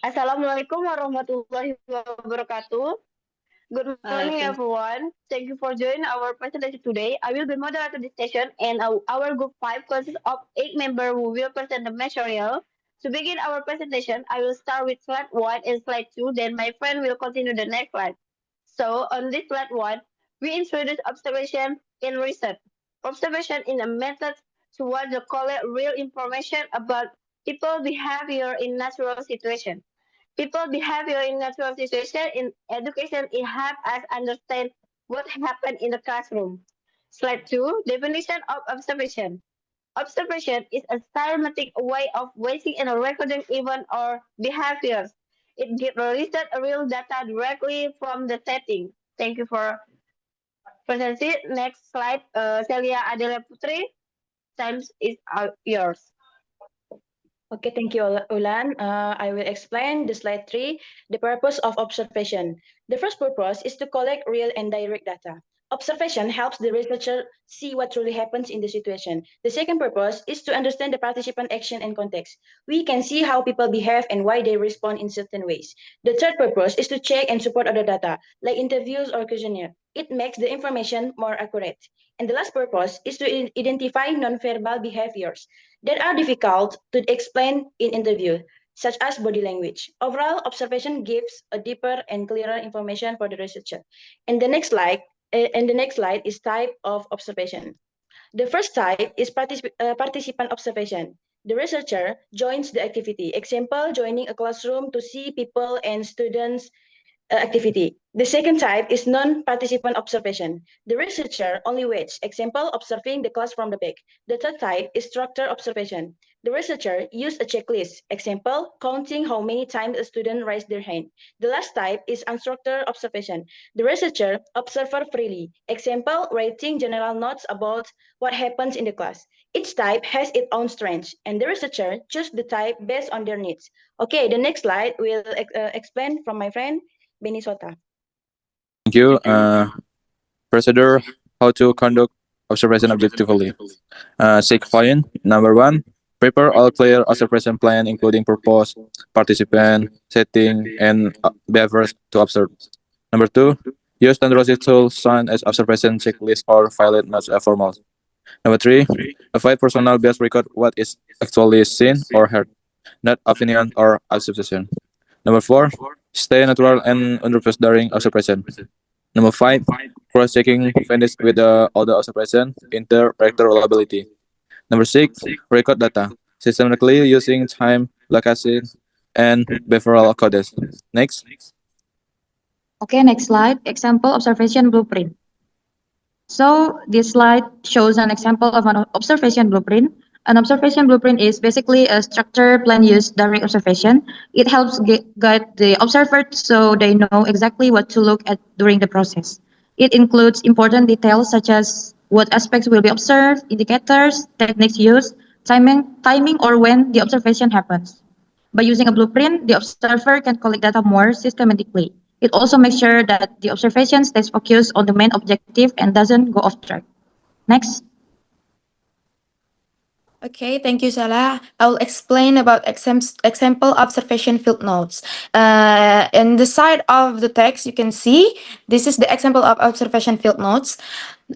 Assalamualaikum warahmatullahi wabarakatuh. Good morning, Waalaikumsalam. everyone. Thank you for joining our presentation today. I will be moderator this session, and our group 5 consists of 8 members who will present the material. To begin our presentation, I will start with slide 1 and slide 2, then my friend will continue the next slide. So, on this slide 1, we introduce observation in research. Observation is a method towards to collect real information about people behavior in natural situations. People behavior in natural situations in education it help us understand what happened in the classroom. Slide 2, definition of observation. Observation is a systematic way of watching and recording events or behaviors. It gives research real data directly from the setting. Thank you for presenting. Next slide, Celia Adela Putri. Time is yours. Okay, thank you, Ulan. I will explain the slide 3, the purpose of observation. The first purpose is to collect real and direct data. Observation helps the researcher see what truly happens in the situation. The second purpose is to understand the participant action and context. We can see how people behave and why they respond in certain ways. The third purpose is to check and support other data, like interviews or questionnaire. It makes the information more accurate. And the last purpose is to identify nonverbal behaviors that are difficult to explain in interview, such as body language. Overall, observation gives a deeper and clearer information for the researcher. And the next slide is type of observation. The first type is participant observation. The researcher joins the activity. Example, joining a classroom to see people and students activity. The second type is non-participant observation. The researcher only waits. Example, observing the class from the back. The third type is structured observation. The researcher used a checklist. Example, counting how many times a student raised their hand. The last type is unstructured observation. The researcher observes freely. Example, writing general notes about what happens in the class. Each type has its own strengths, and the researcher chooses the type based on their needs. Okay, the next slide will explain from my friend Beni Sota. Thank you. Procedure: how to conduct observation objectively. Seek client. Number one, prepare all clear observation plan, including purpose, participant, setting, and behaviors to observe. Number two, use standardized tools such as observation checklist or valid not formal. Number three, avoid personal bias. Record what is actually seen or heard, not opinion or observation. Number four, stay natural and unrepressed during observation. Number five, cross-checking findings with the other observation, inter-rector reliability. Number six, record data, systematically using time, location, and behavioral codes. Next. Okay, next slide. Example observation blueprint. So this slide shows an example of an observation blueprint. An observation blueprint is basically a structured plan used during observation. It helps guide the observer so they know exactly what to look at during the process. It includes important details such as what aspects will be observed, indicators, techniques used, timing or when the observation happens. By using a blueprint, the observer can collect data more systematically. It also makes sure that the observation stays focused on the main objective and doesn't go off track. Next. Okay, thank you, Salah. I'll explain about example observation field notes. In the side of the text, you can see this is the example of observation field notes.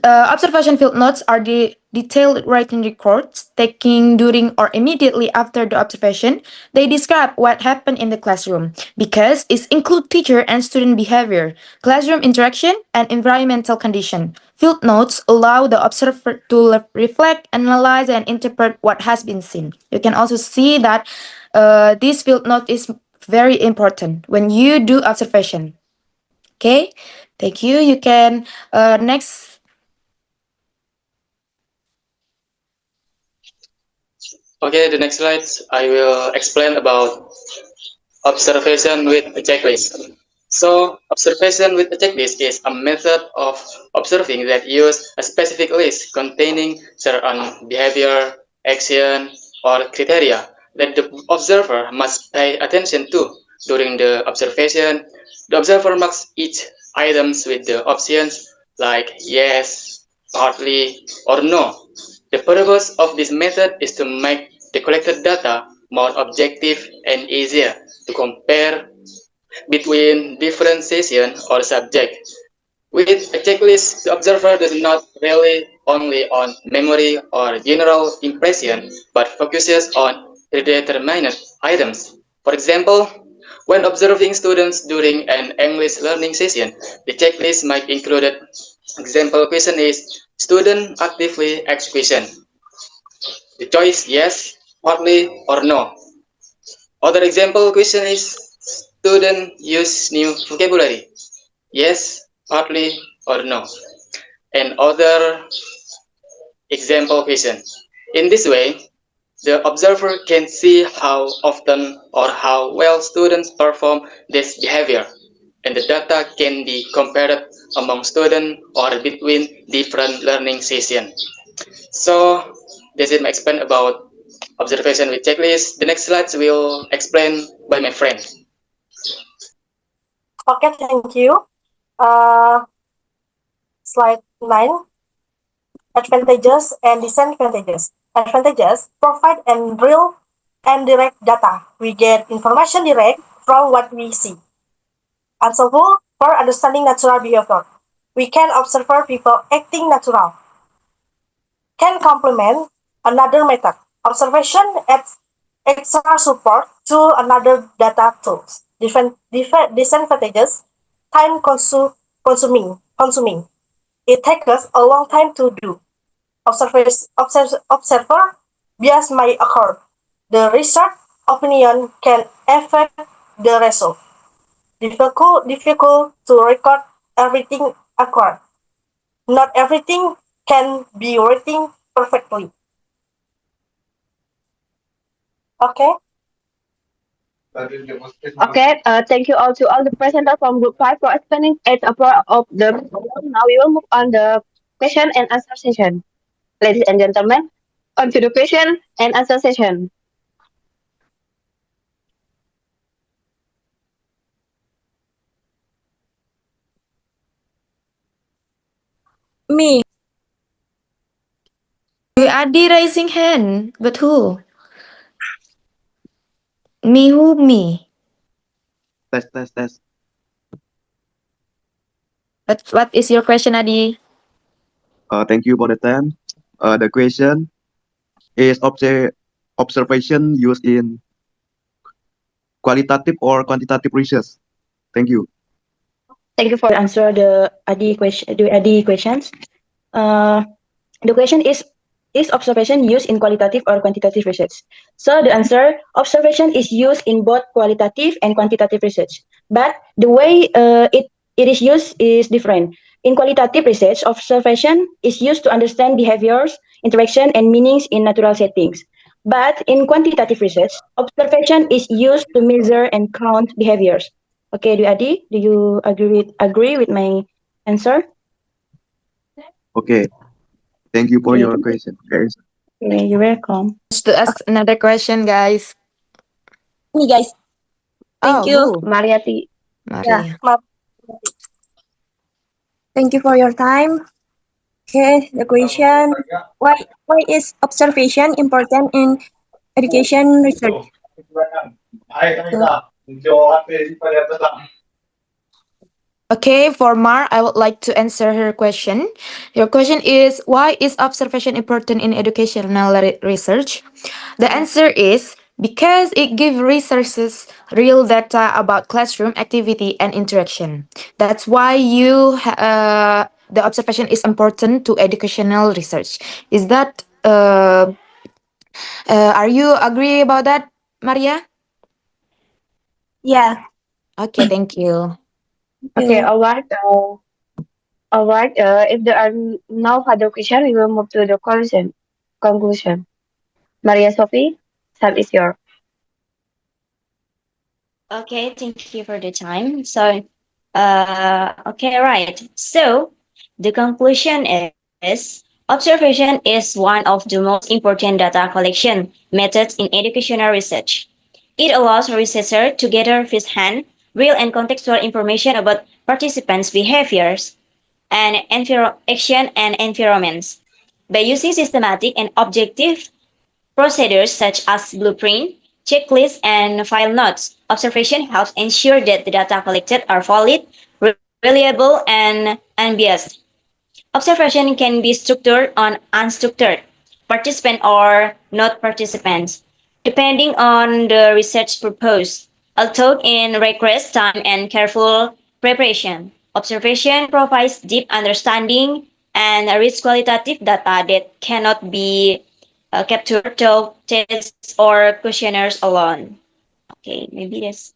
Observation field notes are the detailed writing records taken during or immediately after the observation. They describe what happened in the classroom because it include teacher and student behavior, classroom interaction, and environmental condition. Field notes allow the observer to reflect, analyze, and interpret what has been seen. You can also see that this field note is very important when you do observation. Okay, thank you. You can next. Okay, the next slide, I will explain about observation with a checklist. So, observation with a checklist is a method of observing that uses a specific list containing certain behavior, action, or criteria that the observer must pay attention to during the observation. The observer marks each items with the options like yes, partly, or no. The purpose of this method is to make the collected data more objective and easier to compare between different sessions or subjects. With a checklist, the observer does not rely only on memory or general impression, but focuses on predetermined items. For example, when observing students during an English learning session, the checklist might include example question is student actively ask question. The choice yes, partly, or no. Other example question is student use new vocabulary. Yes, partly, or no. And other example question. In this way, the observer can see how often or how well students perform this behavior, and the data can be compared among students or between different learning sessions. So, this is my explain about observation with checklist. The next slides will explain by my friend. Okay, thank you. Uh, Slide 9. Advantages and disadvantages. Advantages provide and real and direct data. We get information direct from what we see. Useful for understanding natural behavior. We can observe people acting natural. Can complement another method. Observation adds extra support to another data tools. Disadvantages, time consuming. It takes us a long time to do. Observer bias may occur. The research opinion can affect the result. Difficult to record everything acquired. Not everything can be written perfectly. Okay. Okay, thank you all to all the presenters from Group 5 for explaining at a part of the program. Now we will move on the question and answer session. Ladies and gentlemen, on to the question and answer session. Me. You Adi raising hand, but who? Me who me? Tes. What is your question, Adi? Thank you for the time. The question is observation used in qualitative or quantitative research. Thank you. Thank you for To answer the ADI questions. The question is observation used in qualitative or quantitative research? So the answer, observation is used in both qualitative and quantitative research, but the way it is used is different. In qualitative research, observation is used to understand behaviors, interaction, and meanings in natural settings. But in quantitative research, observation is used to measure and count behaviors. Okay, Adi, do you agree with my answer? Okay. Thank you for Okay. your question, guys. Okay, you're welcome. To ask another question, guys. Me guys. Thank you. Who? Mariati. Maria. Thank you for your time. Okay, the question, why is observation important in education research? Okay, for Mar, I would like to answer her question. Your question is, why is observation important in educational research? The answer is because it gives researchers real data about classroom activity and interaction. That's why the observation is important to educational research. Is that are you agree about that, Maria? Yeah. Okay, thank you. Okay, all right. If there are no further questions, we will move to the conclusion. Maria Sophie, time is yours. Okay, thank you for the time. So, okay, right. So, the conclusion is observation is one of the most important data collection methods in educational research. It allows researchers to gather firsthand, real and contextual information about participants' behaviors and action and environments. By using systematic and objective procedures such as blueprint, checklists, and file notes. Observation helps ensure that the data collected are valid, reliable, and unbiased. Observation can be structured or unstructured, participant or not participants, depending on the research purpose. Although it requires time and careful preparation, observation provides deep understanding and rich qualitative data that cannot be captured through tests or questionnaires alone. Okay, maybe that's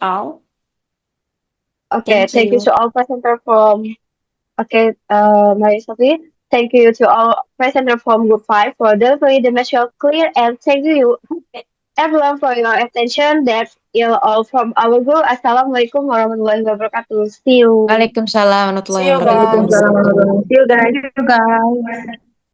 all. Okay, Thank thank you you. to all presenter from Maria Sophie. Thank you to all presenter from Group 5 for delivering the message clear, and thank you everyone for your attention. That's all from our group. Assalamualaikum warahmatullahi wabarakatuh. See you. Waalaikumsalam warahmatullahi See you wabarakatuh. guys. See you guys. Thank you, guys.